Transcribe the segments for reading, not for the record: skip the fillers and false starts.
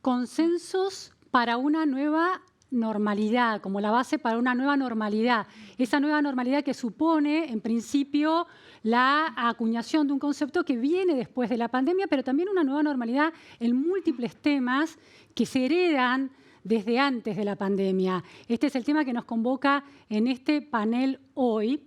consensos para una nueva normalidad, como la base para una nueva normalidad. Esa nueva normalidad que supone, en principio, la acuñación de un concepto que viene después de la pandemia, pero también una nueva normalidad en múltiples temas que se heredan desde antes de la pandemia. Este es el tema que nos convoca en este panel hoy.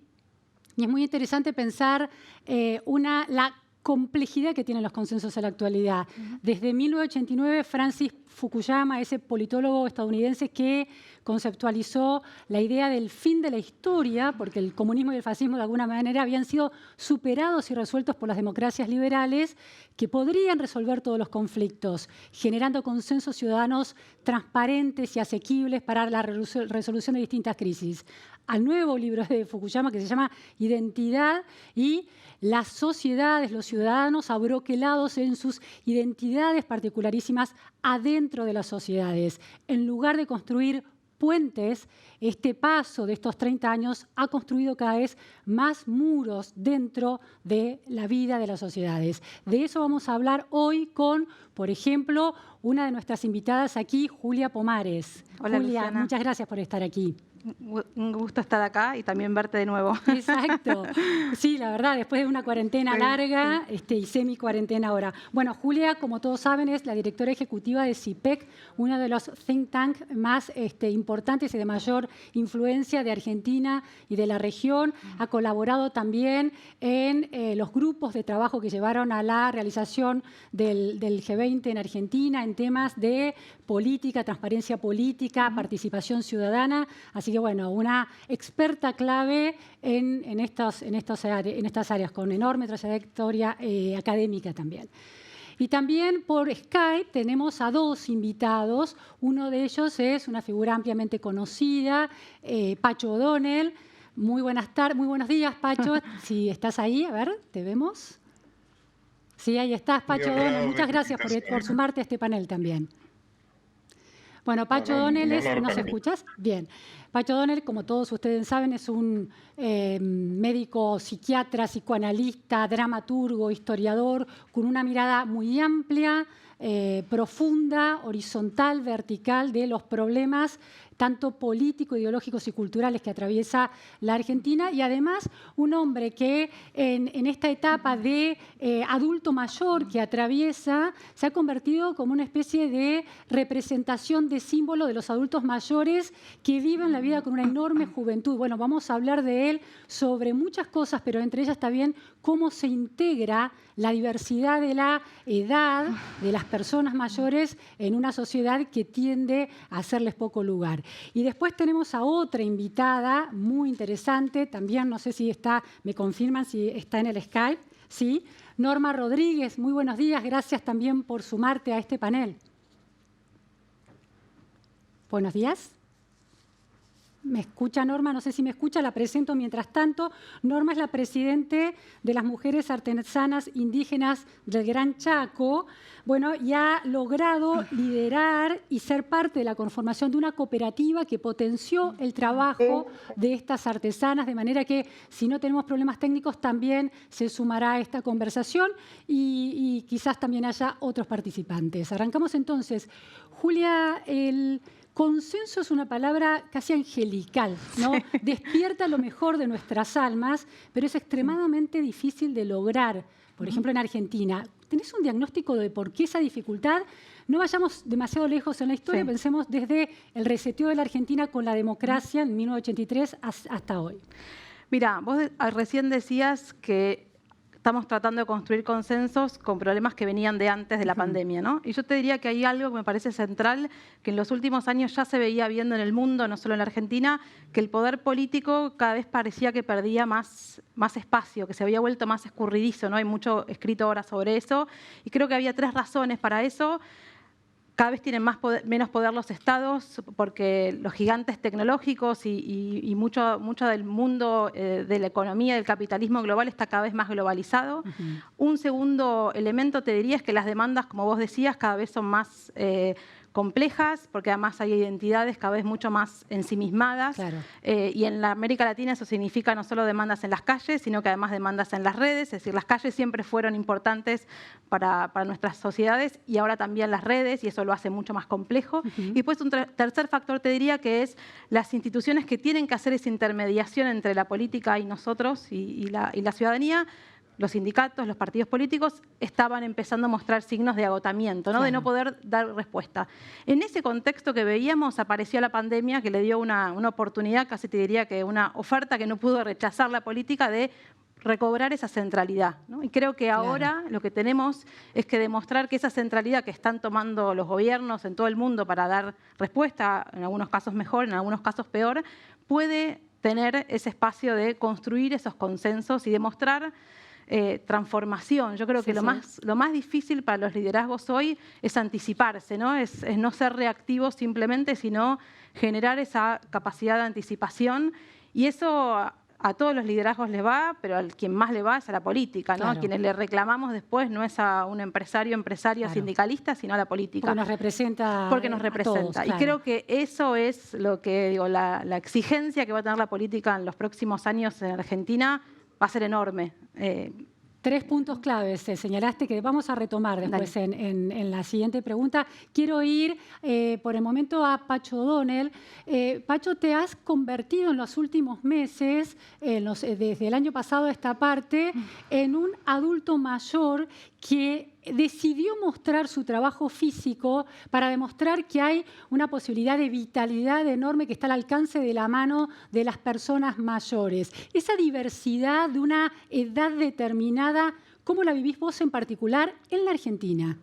Y es muy interesante pensar la complejidad que tienen los consensos en la actualidad. Desde 1989, Francis Fukuyama, ese politólogo estadounidense que conceptualizó la idea del fin de la historia, porque el comunismo y el fascismo de alguna manera habían sido superados y resueltos por las democracias liberales que podrían resolver todos los conflictos, generando consensos ciudadanos transparentes y asequibles para la resolución de distintas crisis. Al nuevo libro de Fukuyama que se llama Identidad y las sociedades, los ciudadanos abroquelados en sus identidades particularísimas adentro de las sociedades. En lugar de construir puentes, este paso de estos 30 años ha construido cada vez más muros dentro de la vida de las sociedades. De eso vamos a hablar hoy con, por ejemplo, una de nuestras invitadas aquí, Julia Pomares. Hola, Julia, Luciana. muchas gracias por estar aquí. Un gusto estar acá y también verte de nuevo. Exacto. Sí, la verdad, después de una cuarentena larga y semi-cuarentena ahora. Bueno, Julia, como todos saben, es la directora ejecutiva de CIPEC, uno de los think tanks más importantes y de mayor influencia de Argentina y de la región. Ha colaborado también en los grupos de trabajo que llevaron a la realización del G20 en Argentina en temas de política, transparencia política, participación ciudadana. Así que, bueno, una experta clave en estas áreas, con enorme trayectoria académica también. Y también por Skype tenemos a dos invitados. Uno de ellos es una figura ampliamente conocida, Pacho O'Donnell. Muy buenos días, Pacho. Si estás ahí, a ver, ¿te vemos? Sí, ahí estás, Pacho O'Donnell. Muchas gracias por sumarte a este panel también. Bueno, Pacho O'Donnell, ¿nos escuchas? Bien. Pacho O'Donnell, como todos ustedes saben, es un médico psiquiatra, psicoanalista, dramaturgo, historiador, con una mirada muy amplia, profunda, horizontal, vertical de los problemas tanto políticos, ideológicos y culturales que atraviesa la Argentina, y además un hombre que en esta etapa de adulto mayor que atraviesa se ha convertido como una especie de representación de símbolo de los adultos mayores que viven la vida con una enorme juventud. Bueno, vamos a hablar de él sobre muchas cosas, pero entre ellas también cómo se integra la diversidad de la edad de las personas mayores en una sociedad que tiende a hacerles poco lugar. Y después tenemos a otra invitada muy interesante, también no sé si está, me confirman si está en el Skype, ¿sí? Norma Rodríguez, muy buenos días, gracias también por sumarte a este panel. Buenos días. ¿Me escucha Norma? No sé si me escucha, la presento mientras tanto. Norma es la presidente de las Mujeres Artesanas Indígenas del Gran Chaco. Bueno, y ha logrado liderar y ser parte de la conformación de una cooperativa que potenció el trabajo de estas artesanas, de manera que si no tenemos problemas técnicos también se sumará a esta conversación y quizás también haya otros participantes. Arrancamos entonces. Julia, el consenso es una palabra casi angelical, ¿no? Despierta lo mejor de nuestras almas, pero es extremadamente difícil de lograr. Por ejemplo, en Argentina, ¿tenés un diagnóstico de por qué esa dificultad? No vayamos demasiado lejos en la historia, pensemos desde el reseteo de la Argentina con la democracia en 1983 hasta hoy. Mira, vos recién decías que estamos tratando de construir consensos con problemas que venían de antes de la pandemia, ¿no? Y yo te diría que hay algo que me parece central, que en los últimos años ya se veía viendo en el mundo, no solo en la Argentina, que el poder político cada vez parecía que perdía más espacio, que se había vuelto más escurridizo, ¿no? Hay mucho escrito ahora sobre eso, y creo que había tres razones para eso. Cada vez tienen menos poder los estados porque los gigantes tecnológicos y mucho del mundo de la economía, del capitalismo global está cada vez más globalizado. Un segundo elemento, te diría, es que las demandas, como vos decías, cada vez son más complejas, porque además hay identidades cada vez mucho más ensimismadas. Claro. Y en la América Latina eso significa no solo demandas en las calles, sino que además demandas en las redes. Es decir, las calles siempre fueron importantes para nuestras sociedades y ahora también las redes, y eso lo hace mucho más complejo. Y después un tercer factor te diría que es las instituciones que tienen que hacer esa intermediación entre la política y nosotros y la ciudadanía. Los sindicatos, los partidos políticos estaban empezando a mostrar signos de agotamiento, ¿no? Claro. De no poder dar respuesta. En ese contexto que veíamos apareció la pandemia, que le dio una oportunidad, casi te diría que una oferta que no pudo rechazar la política, de recobrar esa centralidad, ¿no? Y creo que ahora lo que tenemos es que demostrar que esa centralidad que están tomando los gobiernos en todo el mundo para dar respuesta, en algunos casos mejor, en algunos casos peor, puede tener ese espacio de construir esos consensos y demostrar transformación. Yo creo que lo más difícil para los liderazgos hoy es anticiparse, ¿no? Es no ser reactivos simplemente, sino generar esa capacidad de anticipación. Y eso a todos los liderazgos les va, pero al quien más le va es a la política, ¿no? Claro. A quienes le reclamamos después no es a un empresario, sindicalista, sino a la política. Porque nos representa. Porque nos representa. A todos, claro. Y creo que eso es lo que, digo, la exigencia que va a tener la política en los próximos años en Argentina va a ser enorme. 3 puntos claves señalaste que vamos a retomar después en la siguiente pregunta. Quiero ir por el momento a Pacho O'Donnell. Pacho, te has convertido en los últimos meses, desde el año pasado a esta parte, en un adulto mayor que decidió mostrar su trabajo físico para demostrar que hay una posibilidad de vitalidad enorme que está al alcance de la mano de las personas mayores. Esa diversidad de una edad determinada, ¿cómo la vivís vos en particular en la Argentina?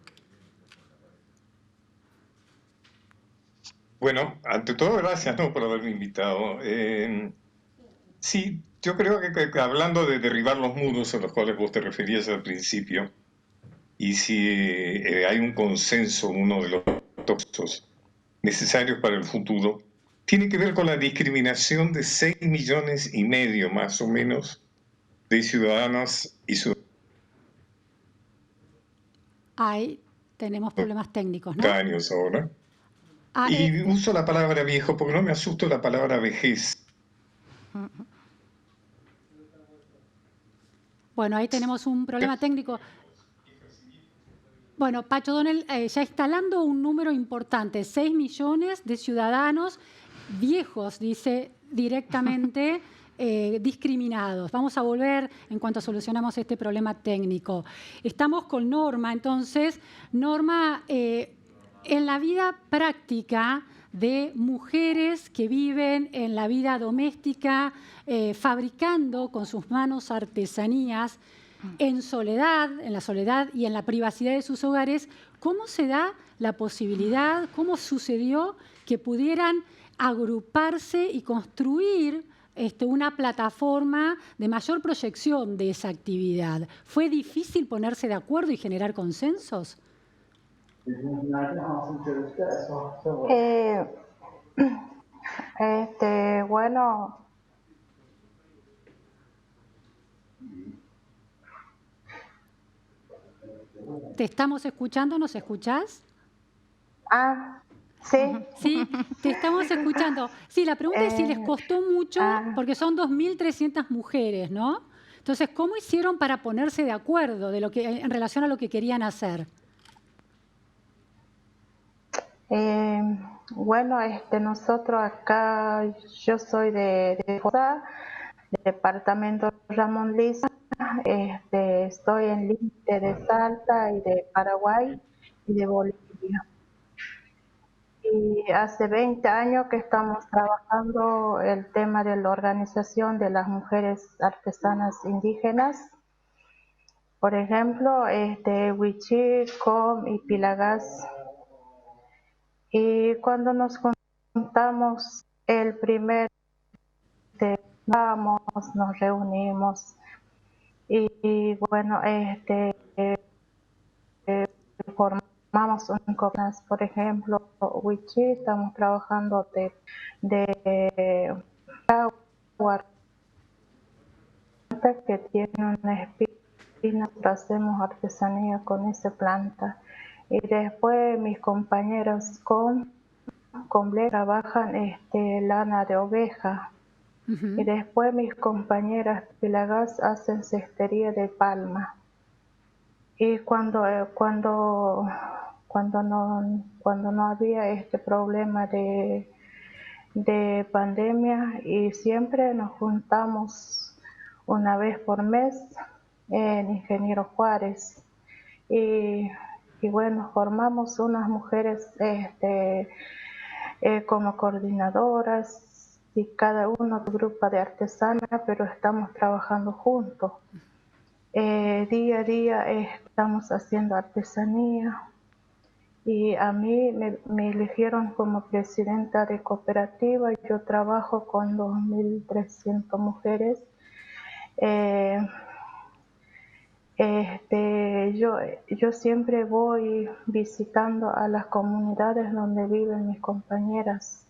Bueno, ante todo, gracias, ¿no?, por haberme invitado. Sí, yo creo que hablando de derribar los muros a los cuales vos te referías al principio, y si hay un consenso, uno de los pasos necesarios para el futuro, tiene que ver con la discriminación de 6,5 millones más o menos de ciudadanas y ciudadanos. Ahí tenemos problemas técnicos, ¿no? Años ahora. Y uso la palabra viejo porque no me asusto la palabra vejez. Bueno, ahí tenemos un problema técnico. Bueno, Pacho O'Donnell ya instalando un número importante, 6 millones de ciudadanos viejos, dice directamente, discriminados. Vamos a volver en cuanto solucionamos este problema técnico. Estamos con Norma, entonces. Norma, en la vida práctica de mujeres que viven en la vida doméstica, fabricando con sus manos artesanías, en la soledad y en la privacidad de sus hogares, ¿cómo se da la posibilidad, cómo sucedió que pudieran agruparse y construir una plataforma de mayor proyección de esa actividad? ¿Fue difícil ponerse de acuerdo y generar consensos? Bueno, ¿te estamos escuchando? ¿Nos escuchás? Sí. Sí, te estamos escuchando. Sí, la pregunta es si les costó mucho, porque son 2.300 mujeres, ¿no? Entonces, ¿cómo hicieron para ponerse de acuerdo en relación a lo que querían hacer? Bueno, nosotros acá, yo soy de Formosa, departamento Ramón Lisa, estoy en límite de Salta y de Paraguay y de Bolivia. Y hace 20 años que estamos trabajando el tema de la organización de las mujeres artesanas indígenas. Por ejemplo, Huichí, Com y Pilagas. Y cuando nos juntamos el primer, nos reunimos y bueno, formamos un copas, por ejemplo, Huichí, estamos trabajando de agua que tiene una espina, hacemos artesanía con esa planta. Y después mis compañeras con trabajan lana de oveja. Y después mis compañeras pilagas hacen cestería de palma. Y cuando no había este problema de pandemia, y siempre nos juntamos una vez por mes en Ingeniero Juárez. Y bueno, formamos unas mujeres como coordinadoras y cada uno un grupo de artesanas, pero estamos trabajando juntos. Día a día estamos haciendo artesanía y a mí me eligieron como presidenta de cooperativa. Yo trabajo con 2.300 mujeres. Yo siempre voy visitando a las comunidades donde viven mis compañeras,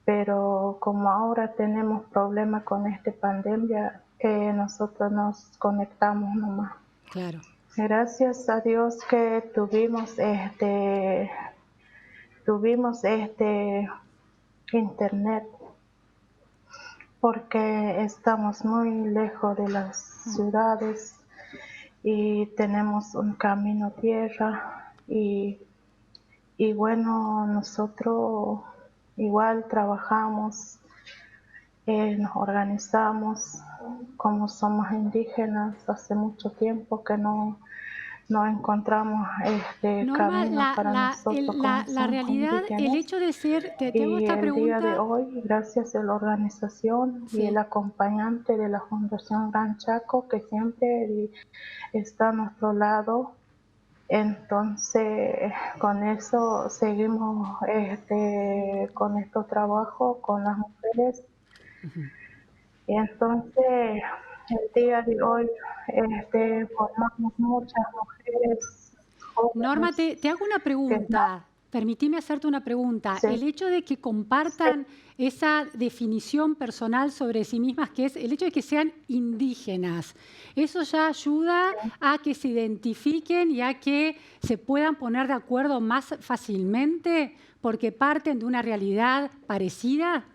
pero como ahora tenemos problemas con esta pandemia, nosotros nos conectamos nomás. Claro. Gracias a Dios que tuvimos internet, porque estamos muy lejos de las ciudades y tenemos un camino tierra y bueno, nosotros igual trabajamos, nos organizamos. Como somos indígenas, hace mucho tiempo que no encontramos Norma, camino para nosotros. la realidad, el hecho de ser, te hago esta pregunta. Y el día de hoy, gracias a la organización y el acompañante de la Fundación Gran Chaco, que siempre está a nuestro lado, entonces con eso seguimos con estos trabajos con las mujeres. Y entonces el día de hoy formamos muchas mujeres jóvenes. Norma, te hago una pregunta. Permitime hacerte una pregunta. Sí. El hecho de que compartan esa definición personal sobre sí mismas, que es el hecho de que sean indígenas, ¿eso ya ayuda a que se identifiquen y a que se puedan poner de acuerdo más fácilmente porque parten de una realidad parecida?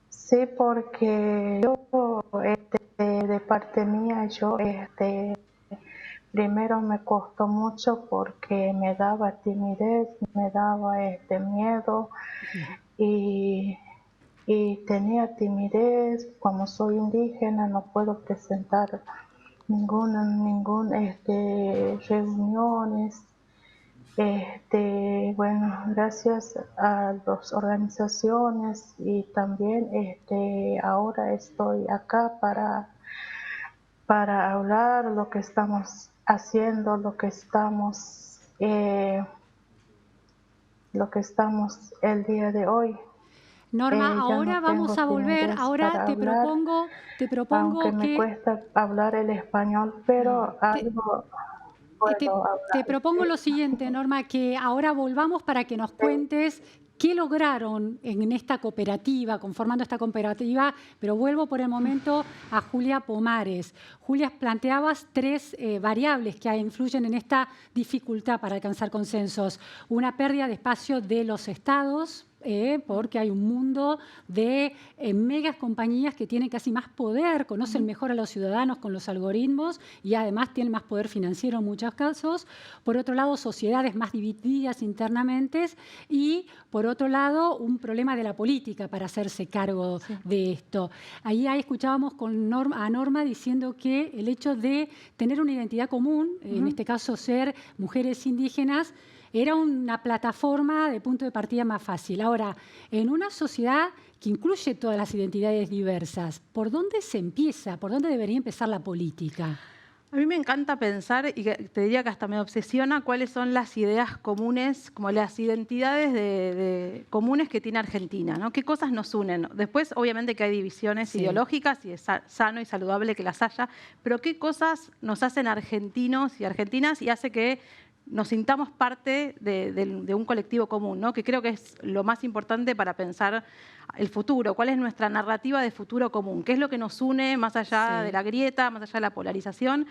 Sí, porque yo, de parte mía, yo, primero me costó mucho porque me daba timidez, me daba miedo y tenía timidez. Como soy indígena, no puedo presentar ningún reuniones. Bueno, gracias a las organizaciones y también ahora estoy acá para hablar lo que estamos haciendo, lo que estamos el día de hoy. Norma, ahora no vamos a volver. timidez Ahora te hablar, propongo aunque me cuesta hablar el español, pero algo puedo hablar. Te propongo lo siguiente, Norma, que ahora volvamos para que nos cuentes qué lograron en esta cooperativa, conformando esta cooperativa, pero vuelvo por el momento a Julia Pomares. Julia, planteabas tres variables que influyen en esta dificultad para alcanzar consensos. Una pérdida de espacio de los estados, porque hay un mundo de megas compañías que tienen casi más poder, conocen mejor a los ciudadanos con los algoritmos y además tienen más poder financiero en muchos casos. Por otro lado, sociedades más divididas internamente y, por otro lado, un problema de la política para hacerse cargo de esto. Ahí escuchábamos a Norma diciendo que el hecho de tener una identidad común, en este caso ser mujeres indígenas, era una plataforma de punto de partida más fácil. Ahora, en una sociedad que incluye todas las identidades diversas, ¿por dónde se empieza? ¿Por dónde debería empezar la política? A mí me encanta pensar, y te diría que hasta me obsesiona, cuáles son las ideas comunes, como las identidades comunes que tiene Argentina, ¿no? ¿Qué cosas nos unen? Después, obviamente, que hay divisiones ideológicas y es sano y saludable que las haya, pero ¿qué cosas nos hacen argentinos y argentinas y hace que nos sintamos parte de un colectivo común, ¿no? Que creo que es lo más importante para pensar el futuro. ¿Cuál es nuestra narrativa de futuro común? ¿Qué es lo que nos une más allá de la grieta, más allá de la polarización?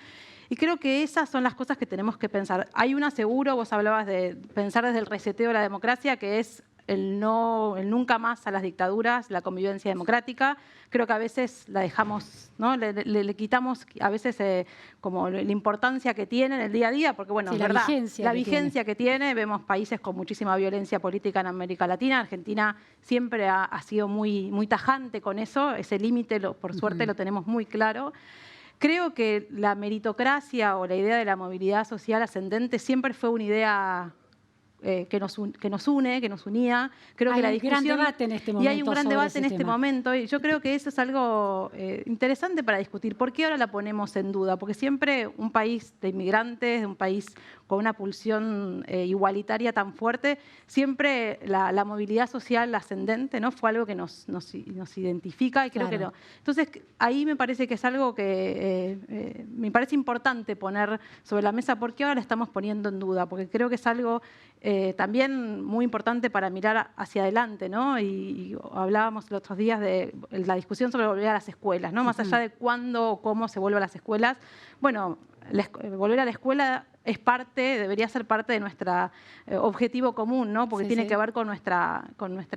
Y creo que esas son las cosas que tenemos que pensar. Hay una seguro, vos hablabas de pensar desde el reseteo de la democracia, que es el nunca más a las dictaduras, la convivencia democrática. Creo que a veces la dejamos, ¿no? Le quitamos a veces como la importancia que tiene en el día a día, porque bueno, sí, es la verdad, vigencia que tiene. Vemos países con muchísima violencia política en América Latina. Argentina siempre ha sido muy, muy tajante con eso. Ese límite, por suerte, lo tenemos muy claro. Creo que la meritocracia o la idea de la movilidad social ascendente siempre fue una idea que nos une, que nos unía. Creo que la discusión, hay un gran debate en este momento. Y hay un gran debate en este momento. Y yo creo que eso es algo interesante para discutir. ¿Por qué ahora la ponemos en duda? Porque siempre un país de inmigrantes, de un país con una pulsión igualitaria tan fuerte, siempre la movilidad social ascendente, ¿no? Fue algo que nos identifica y creo que no. Entonces, ahí me parece que es algo que me parece importante poner sobre la mesa. ¿Por qué ahora la estamos poniendo en duda? Porque creo que es algo también muy importante para mirar hacia adelante, ¿no? Y hablábamos los otros días de la discusión sobre volver a las escuelas, ¿no? Más allá de cuándo o cómo se vuelve a las escuelas. Bueno, volver a la escuela es debería ser parte de nuestro objetivo común, ¿no? Porque tiene que ver con nuestra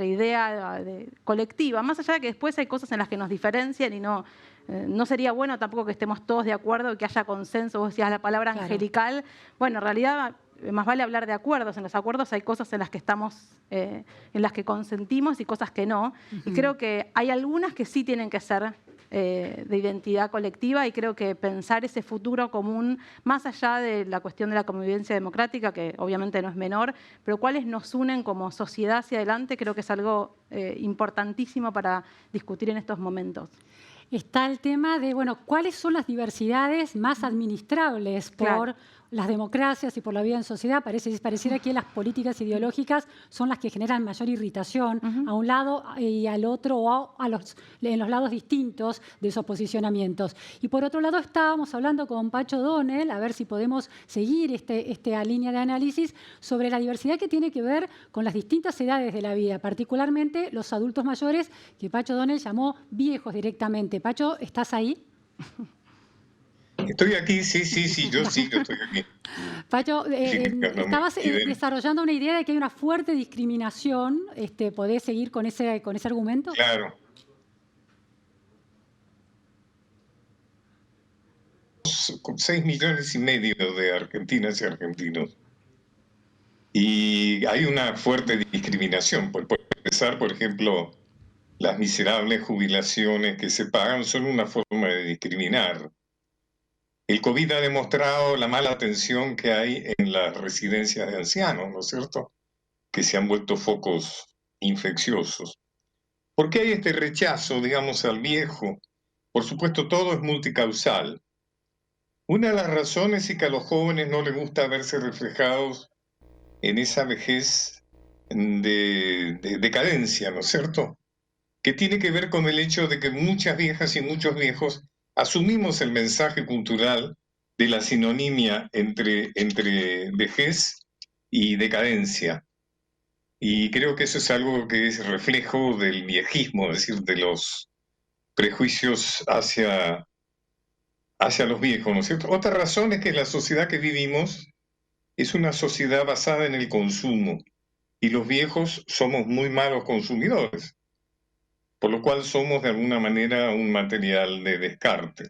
idea colectiva. Más allá de que después hay cosas en las que nos diferencian y no sería bueno tampoco que estemos todos de acuerdo y que haya consenso. Vos decías la palabra angelical. Bueno, en realidad más vale hablar de acuerdos. En los acuerdos hay cosas en las que estamos, en las que consentimos y cosas que no. Y creo que hay algunas que sí tienen que ser de identidad colectiva y creo que pensar ese futuro común, más allá de la cuestión de la convivencia democrática, que obviamente no es menor, pero cuáles nos unen como sociedad hacia adelante, creo que es algo importantísimo para discutir en estos momentos. Está el tema de, bueno, ¿cuáles son las diversidades más administrables por las democracias y por la vida en sociedad? Pareciera que las políticas ideológicas son las que generan mayor irritación a un lado y al otro, o en los lados distintos de esos posicionamientos. Y por otro lado estábamos hablando con Pacho O'Donnell, a ver si podemos seguir esta línea de análisis sobre la diversidad que tiene que ver con las distintas edades de la vida, particularmente los adultos mayores, que Pacho O'Donnell llamó viejos directamente. Pacho, ¿estás ahí? Estoy aquí, sí, yo estoy aquí. Pacho, estabas desarrollando una idea de que hay una fuerte discriminación. ¿Podés seguir con ese argumento? Claro. 6,5 millones de argentinas y argentinos. Y hay una fuerte discriminación. Por empezar, por ejemplo, las miserables jubilaciones que se pagan son una forma de discriminar. El COVID ha demostrado la mala atención que hay en las residencias de ancianos, ¿no es cierto? Que se han vuelto focos infecciosos. ¿Por qué hay este rechazo, digamos, al viejo? Por supuesto, todo es multicausal. Una de las razones es que a los jóvenes no les gusta verse reflejados en esa vejez de decadencia, ¿no es cierto? Que tiene que ver con el hecho de que muchas viejas y muchos viejos asumimos el mensaje cultural de la sinonimia entre vejez y decadencia. Y creo que eso es algo que es reflejo del viejismo, es decir, de los prejuicios hacia los viejos, ¿no es cierto? Otra razón es que la sociedad que vivimos es una sociedad basada en el consumo y los viejos somos muy malos consumidores, por lo cual somos de alguna manera un material de descarte.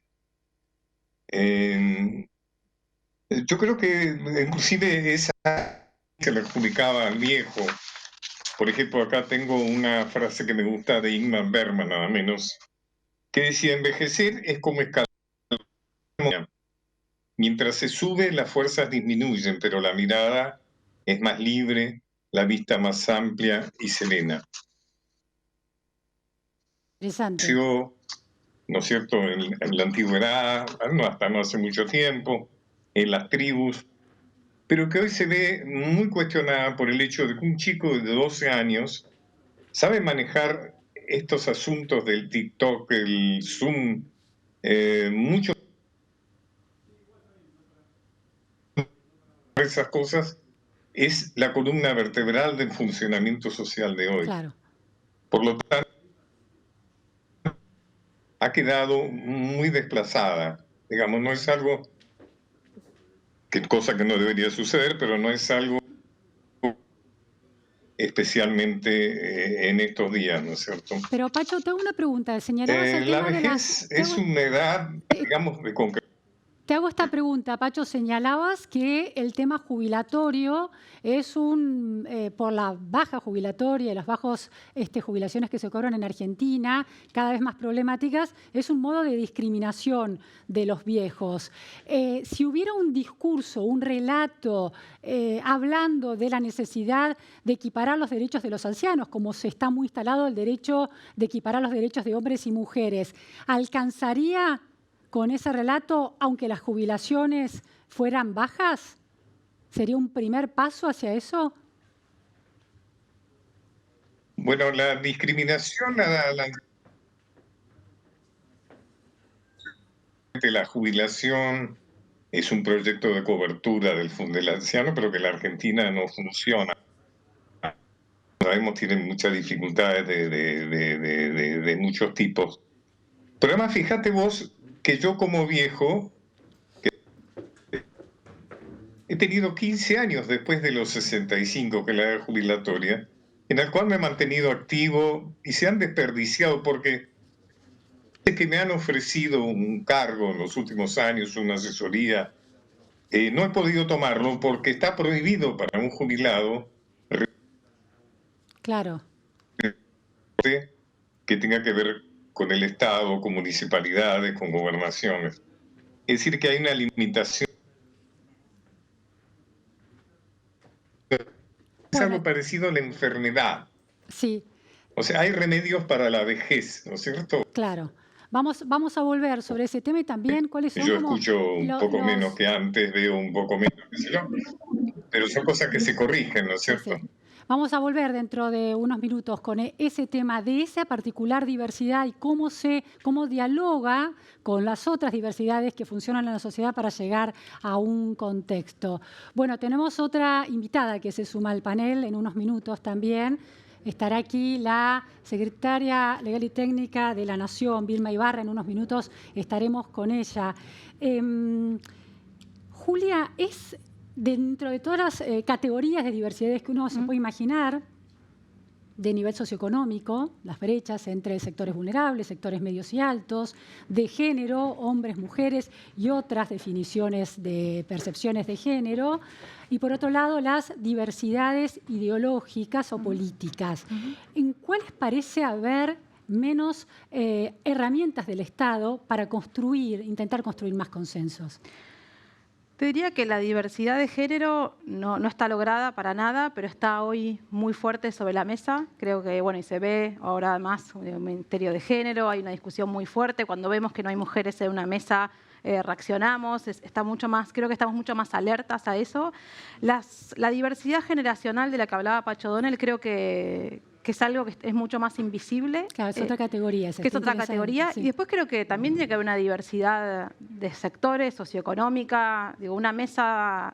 Yo creo que inclusive esa que le adjudicaba al viejo, por ejemplo, acá tengo una frase que me gusta de Ingmar Bergman, nada menos, que decía: envejecer es como escalar. Mientras se sube, las fuerzas disminuyen, pero la mirada es más libre, la vista más amplia y serena. Interesante. ¿No es cierto?, en la antigüedad, hasta no hace mucho tiempo, en las tribus, pero que hoy se ve muy cuestionada por el hecho de que un chico de 12 años sabe manejar estos asuntos del TikTok, el Zoom, mucho esas cosas es la columna vertebral del funcionamiento social de hoy. Claro. Por lo tanto, ha quedado muy desplazada. Digamos, no es algo, cosa que no debería suceder, pero no es algo especialmente en estos días, ¿no es cierto? Pero, Pacho, te hago una pregunta. Señalabas el La tema de vejez es una edad, digamos, de concreción. Te hago esta pregunta, Pacho. Señalabas que el tema jubilatorio es por la baja jubilatoria y las bajas jubilaciones que se cobran en Argentina, cada vez más problemáticas, es un modo de discriminación de los viejos. Si hubiera un discurso, un relato hablando de la necesidad de equiparar los derechos de los ancianos, como se está muy instalado el derecho de equiparar los derechos de hombres y mujeres, ¿alcanzaría con ese relato, aunque las jubilaciones fueran bajas? ¿Sería un primer paso hacia eso? Bueno, la discriminación la jubilación es un proyecto de cobertura del anciano, pero que en la Argentina no funciona. Sabemos, tienen muchas dificultades de muchos tipos. Pero además, fíjate vos que yo como viejo he tenido 15 años después de los 65, que es la edad jubilatoria, en el cual me he mantenido activo y se han desperdiciado porque que me han ofrecido un cargo en los últimos años, una asesoría, no he podido tomarlo porque está prohibido para un jubilado Claro. que tenga que ver con el Estado, con municipalidades, con gobernaciones. Es decir, que hay una limitación. Es algo parecido a la enfermedad. Sí. O sea, hay remedios para la vejez, ¿no es cierto? Claro. Vamos a volver sobre ese tema y también cuáles son. Yo escucho un poco menos que antes, veo un poco menos, qué sé yo, pero son cosas que se corrigen, ¿no es cierto? Sí. Vamos a volver dentro de unos minutos con ese tema de esa particular diversidad y cómo dialoga con las otras diversidades que funcionan en la sociedad para llegar a un contexto. Bueno, tenemos otra invitada que se suma al panel en unos minutos también. Estará aquí la secretaria legal y técnica de la Nación, Vilma Ibarra. En unos minutos estaremos con ella. Julia, es dentro de todas las categorías de diversidades que uno se puede imaginar, de nivel socioeconómico, las brechas entre sectores vulnerables, sectores medios y altos, de género, hombres, mujeres y otras definiciones de percepciones de género, y por otro lado las diversidades ideológicas o políticas. ¿En cuáles parece haber menos herramientas del Estado para intentar construir más consensos? Te diría que la diversidad de género no está lograda para nada, pero está hoy muy fuerte sobre la mesa. Creo que, bueno, y se ve ahora más un ministerio de género, hay una discusión muy fuerte. Cuando vemos que no hay mujeres en una mesa, reaccionamos, creo que estamos mucho más alertas a eso. La diversidad generacional de la que hablaba Pacho Donel, creo que es algo que es mucho más invisible. Claro, es otra categoría. Que es otra categoría. Sí. Y después creo que también tiene que haber una diversidad de sectores, socioeconómica, digo, una mesa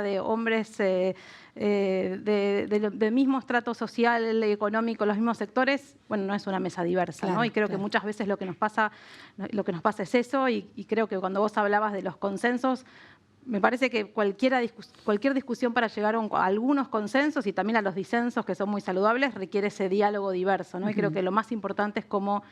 de hombres del mismo estrato social, económico, los mismos sectores, bueno, no es una mesa diversa, claro, ¿no? Y creo que muchas veces lo que nos pasa es eso, y creo que cuando vos hablabas de los consensos, me parece que cualquier discusión para llegar a algunos consensos y también a los disensos, que son muy saludables, requiere ese diálogo diverso, ¿no? Y creo que lo más importante es cómo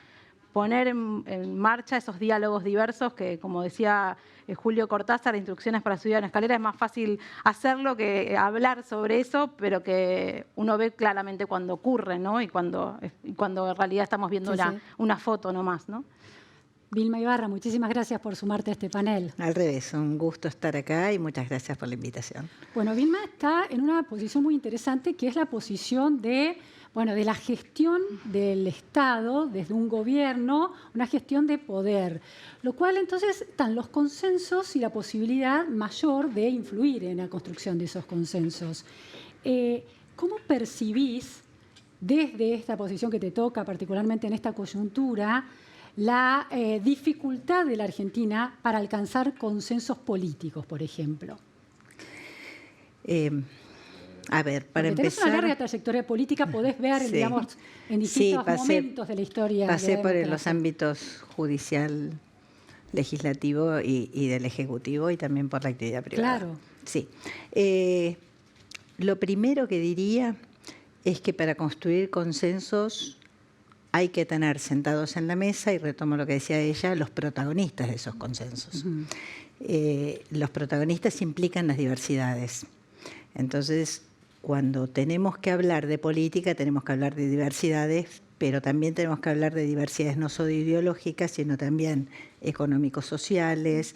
poner en marcha esos diálogos diversos que, como decía Julio Cortázar, Instrucciones para subir una escalera, es más fácil hacerlo que hablar sobre eso, pero que uno ve claramente cuando ocurre, ¿no? Y cuando en realidad estamos viendo una foto nomás, ¿no? Vilma Ibarra, muchísimas gracias por sumarte a este panel. Al revés, un gusto estar acá y muchas gracias por la invitación. Bueno, Vilma está en una posición muy interesante, que es la posición de la gestión del Estado desde un gobierno, una gestión de poder, lo cual entonces están los consensos y la posibilidad mayor de influir en la construcción de esos consensos. ¿Cómo percibís desde esta posición que te toca, particularmente en esta coyuntura, la dificultad de la Argentina para alcanzar consensos políticos, por ejemplo? A ver, para Porque tenés empezar... una larga trayectoria política, podés ver, Sí. digamos, en distintos momentos de la historia. Pasé de por la los democracia. ámbitos judicial, legislativo y del Ejecutivo, y también por la actividad privada. Claro. Sí. Lo primero que diría es que para construir consensos hay que tener sentados en la mesa, y retomo lo que decía ella, los protagonistas de esos consensos. Los protagonistas implican las diversidades. Entonces, cuando tenemos que hablar de política, tenemos que hablar de diversidades, pero también tenemos que hablar de diversidades no solo ideológicas, sino también económico-sociales,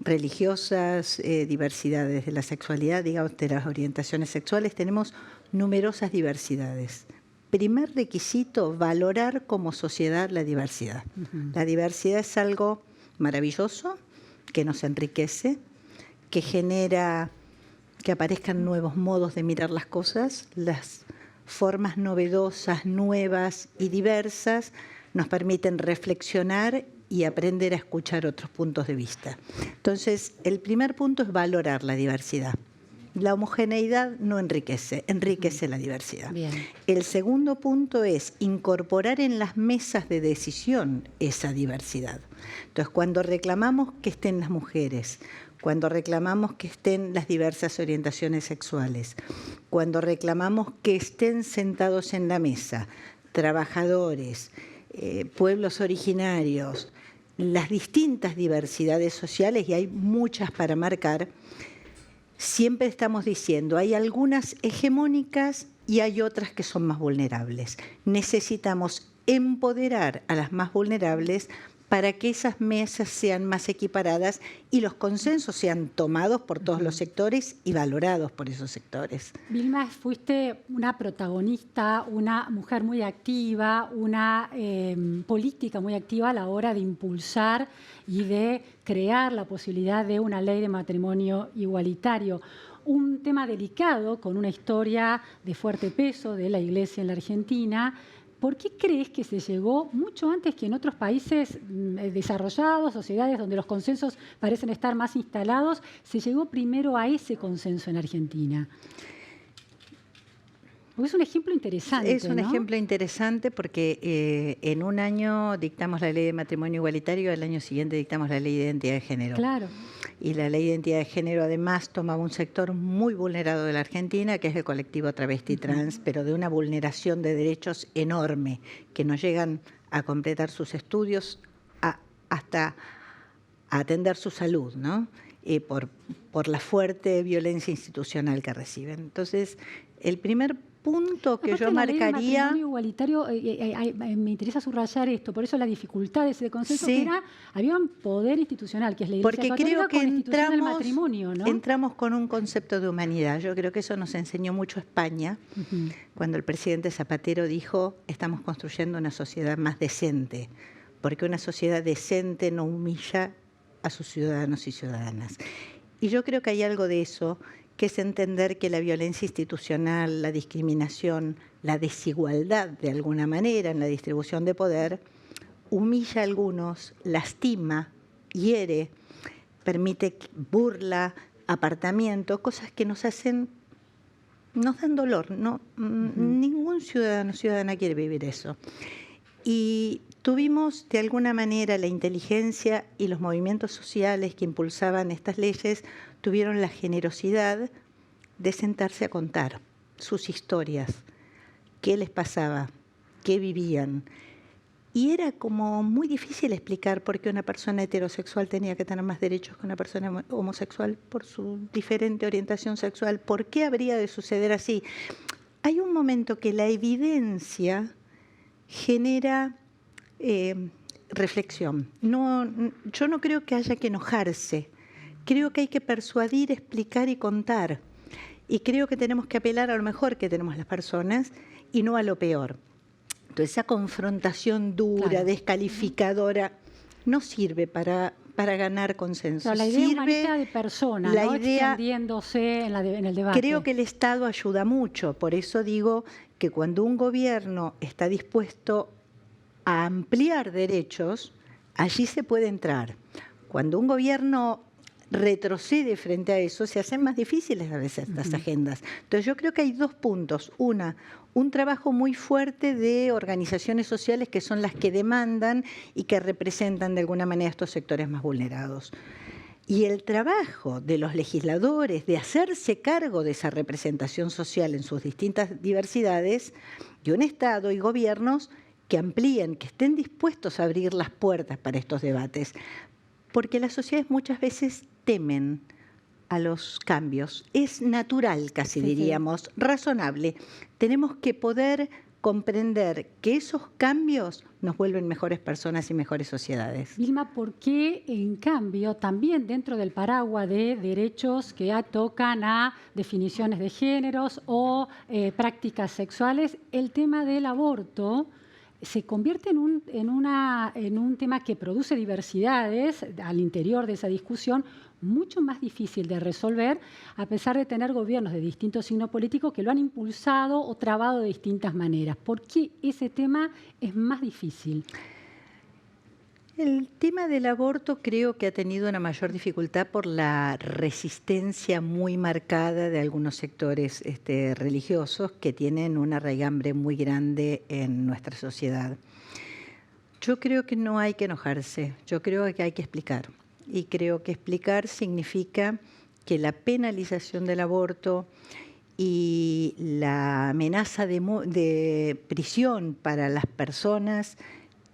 religiosas, diversidades de la sexualidad, digamos, de las orientaciones sexuales. Tenemos numerosas diversidades. Primer requisito, valorar como sociedad la diversidad. La diversidad es algo maravilloso, que nos enriquece, que genera que aparezcan nuevos modos de mirar las cosas. Las formas novedosas, nuevas y diversas nos permiten reflexionar y aprender a escuchar otros puntos de vista. Entonces, el primer punto es valorar la diversidad. La homogeneidad no enriquece, enriquece la diversidad. Bien. El segundo punto es incorporar en las mesas de decisión esa diversidad. Entonces, cuando reclamamos que estén las mujeres, cuando reclamamos que estén las diversas orientaciones sexuales, cuando reclamamos que estén sentados en la mesa trabajadores, pueblos originarios, las distintas diversidades sociales, y hay muchas para marcar, siempre estamos diciendo, hay algunas hegemónicas y hay otras que son más vulnerables. Necesitamos empoderar a las más vulnerables para que esas mesas sean más equiparadas y los consensos sean tomados por todos los sectores y valorados por esos sectores. Vilma, fuiste una protagonista, una mujer muy activa, una política muy activa a la hora de impulsar y de crear la posibilidad de una ley de matrimonio igualitario. Un tema delicado, con una historia de fuerte peso de la Iglesia en la Argentina. ¿Por qué crees que se llegó mucho antes que en otros países desarrollados, sociedades donde los consensos parecen estar más instalados, se llegó primero a ese consenso en Argentina? Porque es un ejemplo interesante, Es un ¿no? ejemplo interesante porque en un año dictamos la ley de matrimonio igualitario, al año siguiente dictamos la ley de identidad de género. Claro. Y la ley de identidad de género además tomaba un sector muy vulnerado de la Argentina, que es el colectivo travesti trans, pero de una vulneración de derechos enorme, que no llegan a completar sus estudios hasta a atender su salud, ¿no? Por la fuerte violencia institucional que reciben. Entonces, el primer punto que Aparte, yo la ley de marcaría... matrimonio igualitario, me interesa subrayar esto, por eso la dificultad de ese consenso, Sí. que era, había un poder institucional, que es la Iglesia Porque Católica, creo que con la institución del matrimonio, ¿no? entramos con un concepto de humanidad. Yo creo que eso nos enseñó mucho España, cuando el presidente Zapatero dijo, estamos construyendo una sociedad más decente, porque una sociedad decente no humilla a sus ciudadanos y ciudadanas. Y yo creo que hay algo de eso, que es entender que la violencia institucional, la discriminación, la desigualdad de alguna manera en la distribución de poder, humilla a algunos, lastima, hiere, permite burla, apartamiento, cosas que nos dan dolor, ¿no? Ningún ciudadano o ciudadana quiere vivir eso. Y tuvimos de alguna manera la inteligencia y los movimientos sociales que impulsaban estas leyes tuvieron la generosidad de sentarse a contar sus historias, qué les pasaba, qué vivían. Y era como muy difícil explicar por qué una persona heterosexual tenía que tener más derechos que una persona homosexual por su diferente orientación sexual. ¿Por qué habría de suceder así? Hay un momento que la evidencia genera reflexión. Yo no creo que haya que enojarse. Creo que hay que persuadir, explicar y contar. Y creo que tenemos que apelar a lo mejor que tenemos las personas y no a lo peor. Entonces, esa confrontación dura, Claro. descalificadora, no sirve para ganar consenso. Pero la idea Sirve humanista de persona, la ¿no? idea- Extendiéndose en el debate. Creo que el Estado ayuda mucho. Por eso digo que cuando un gobierno está dispuesto a ampliar derechos, allí se puede entrar. Cuando un gobierno retrocede frente a eso, se hacen más difíciles a veces estas agendas. Entonces yo creo que hay 2 puntos. Un trabajo muy fuerte de organizaciones sociales que son las que demandan y que representan de alguna manera estos sectores más vulnerados. Y el trabajo de los legisladores de hacerse cargo de esa representación social en sus distintas diversidades, y un Estado y gobiernos que amplíen, que estén dispuestos a abrir las puertas para estos debates. Porque las sociedades muchas veces temen a los cambios. Es natural, casi diríamos, razonable. Tenemos que poder comprender que esos cambios nos vuelven mejores personas y mejores sociedades. Vilma, ¿por qué, en cambio, también dentro del paraguas de derechos que tocan a definiciones de géneros o prácticas sexuales, el tema del aborto se convierte en un tema que produce diversidades al interior de esa discusión, mucho más difícil de resolver, a pesar de tener gobiernos de distintos signos políticos que lo han impulsado o trabado de distintas maneras? ¿Por qué ese tema es más difícil? El tema del aborto creo que ha tenido una mayor dificultad por la resistencia muy marcada de algunos sectores religiosos que tienen una raigambre muy grande en nuestra sociedad. Yo creo que no hay que enojarse, yo creo que hay que explicar. Y creo que explicar significa que la penalización del aborto y la amenaza de prisión para las personas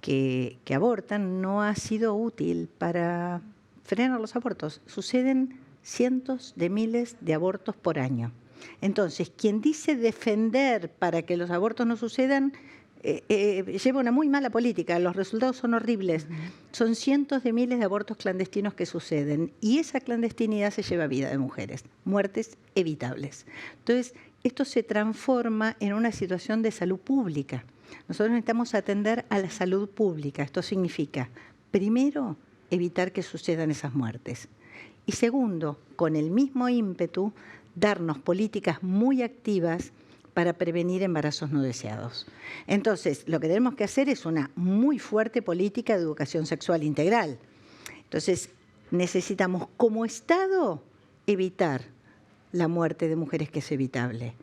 que abortan no ha sido útil para frenar los abortos. Suceden cientos de miles de abortos por año. Entonces, quien dice defender para que los abortos no sucedan, lleva una muy mala política, los resultados son horribles. Son cientos de miles de abortos clandestinos que suceden y esa clandestinidad se lleva vida de mujeres, muertes evitables. Entonces, esto se transforma en una situación de salud pública. Nosotros necesitamos atender a la salud pública. Esto significa, primero, evitar que sucedan esas muertes. Y segundo, con el mismo ímpetu, darnos políticas muy activas para prevenir embarazos no deseados. Entonces, lo que tenemos que hacer es una muy fuerte política de educación sexual integral. Entonces, necesitamos como Estado evitar la muerte de mujeres, que es evitable,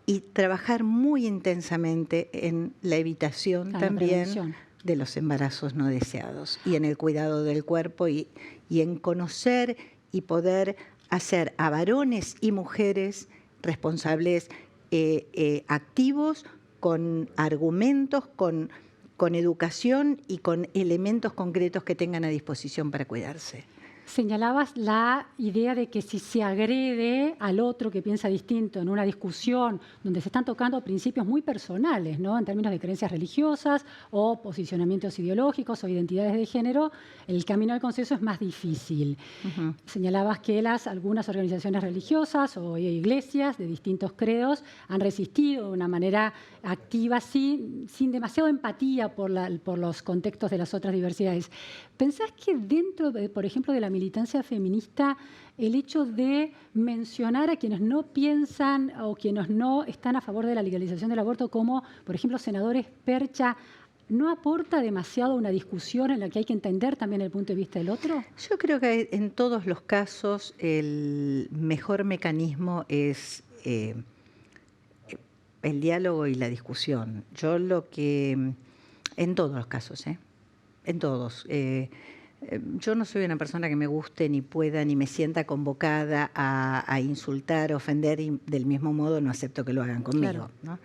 y trabajar muy intensamente en la evitación también de los embarazos no deseados y en el cuidado del cuerpo y en conocer y poder hacer a varones y mujeres responsables activos, con argumentos, con educación y con elementos concretos que tengan a disposición para cuidarse. Señalabas la idea de que si se agrede al otro que piensa distinto en una discusión donde se están tocando principios muy personales, ¿no?, en términos de creencias religiosas o posicionamientos ideológicos o identidades de género, el camino al consenso es más difícil. Señalabas que algunas organizaciones religiosas o iglesias de distintos credos han resistido de una manera activa, sin demasiada empatía por los contextos de las otras diversidades. ¿Pensás que dentro, por ejemplo, de la militancia feminista, el hecho de mencionar a quienes no piensan o quienes no están a favor de la legalización del aborto, como, por ejemplo, senadores Percha, no aporta demasiado a una discusión en la que hay que entender también el punto de vista del otro? Yo creo que en todos los casos el mejor mecanismo es el diálogo y la discusión. En todos los casos, en todos. Yo no soy una persona que me guste, ni pueda, ni me sienta convocada a insultar, ofender, y del mismo modo no acepto que lo hagan conmigo, claro, ¿no?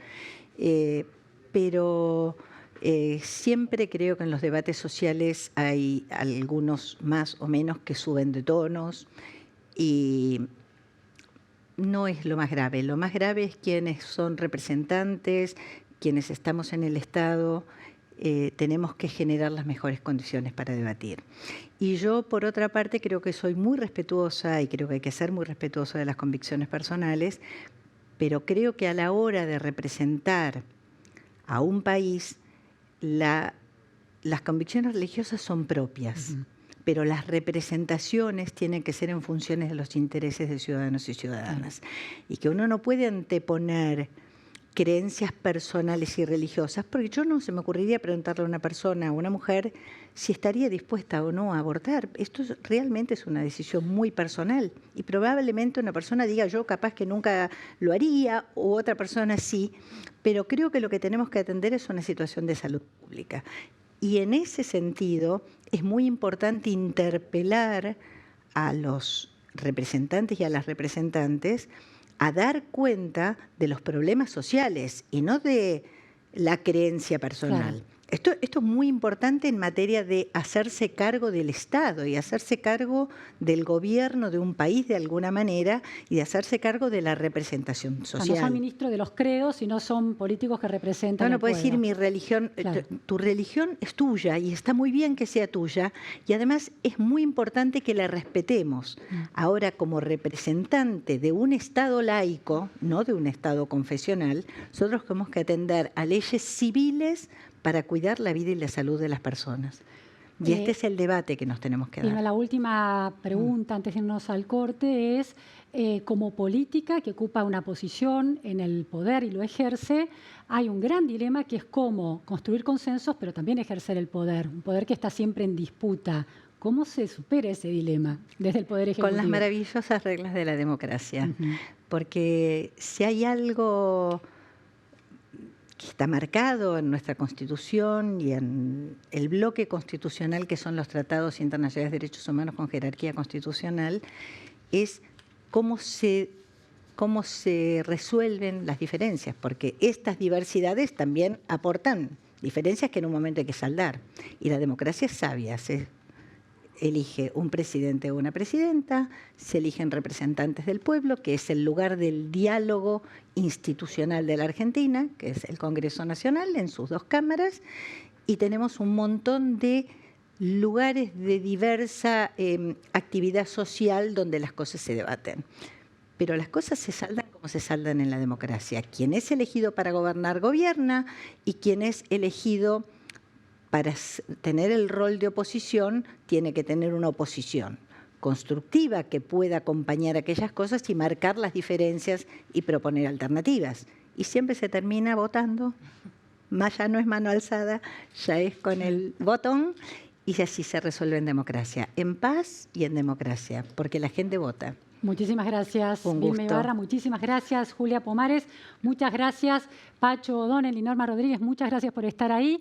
Pero siempre creo que en los debates sociales hay algunos más o menos que suben de tonos y no es lo más grave. Lo más grave es quienes son representantes, quienes estamos en el Estado. Tenemos que generar las mejores condiciones para debatir. Y yo, por otra parte, creo que soy muy respetuosa y creo que hay que ser muy respetuosa de las convicciones personales, pero creo que a la hora de representar a un país, las convicciones religiosas son propias, pero las representaciones tienen que ser en funciones de los intereses de ciudadanos y ciudadanas. Y que uno no puede anteponer creencias personales y religiosas, porque yo no se me ocurriría preguntarle a una persona, a una mujer, si estaría dispuesta o no a abortar. Esto realmente es una decisión muy personal y probablemente una persona diga yo capaz que nunca lo haría o otra persona sí, pero creo que lo que tenemos que atender es una situación de salud pública. Y en ese sentido es muy importante interpelar a los representantes y a las representantes a dar cuenta de los problemas sociales y no de la creencia personal. Claro. Esto es muy importante en materia de hacerse cargo del Estado y hacerse cargo del gobierno de un país de alguna manera y de hacerse cargo de la representación social. O sea, no son ministros de los credos, sino son políticos que representan No al puedes decir pueblo. mi religión, Claro. tu religión es tuya y está muy bien que sea tuya y además es muy importante que la respetemos. Ahora, como representante de un Estado laico, no de un Estado confesional, nosotros tenemos que atender a leyes civiles para cuidar la vida y la salud de las personas. Y este es el debate que nos tenemos que Y dar. la última pregunta, antes de irnos al corte, es, como política que ocupa una posición en el poder y lo ejerce, hay un gran dilema que es cómo construir consensos, pero también ejercer el poder, un poder que está siempre en disputa. ¿Cómo se supera ese dilema desde el Poder Ejecutivo? Con las maravillosas reglas de la democracia. Porque si hay algo que está marcado en nuestra Constitución y en el bloque constitucional que son los tratados internacionales de derechos humanos con jerarquía constitucional, es cómo se resuelven las diferencias, porque estas diversidades también aportan diferencias que en un momento hay que saldar. Y la democracia es sabia, se elige un presidente o una presidenta, se eligen representantes del pueblo, que es el lugar del diálogo institucional de la Argentina, que es el Congreso Nacional en sus 2 cámaras, y tenemos un montón de lugares de diversa actividad social donde las cosas se debaten. Pero las cosas se saldan como se saldan en la democracia. Quien es elegido para gobernar, gobierna, y quien es elegido para tener el rol de oposición, tiene que tener una oposición constructiva que pueda acompañar aquellas cosas y marcar las diferencias y proponer alternativas. Y siempre se termina votando, ya no es mano alzada, ya es con el botón, y así se resuelve en democracia, en paz y en democracia, porque la gente vota. Muchísimas gracias, Un Vilma gusto. Ibarra, muchísimas gracias, Julia Pomares, muchas gracias, Pacho O'Donnell y Norma Rodríguez, muchas gracias por estar ahí.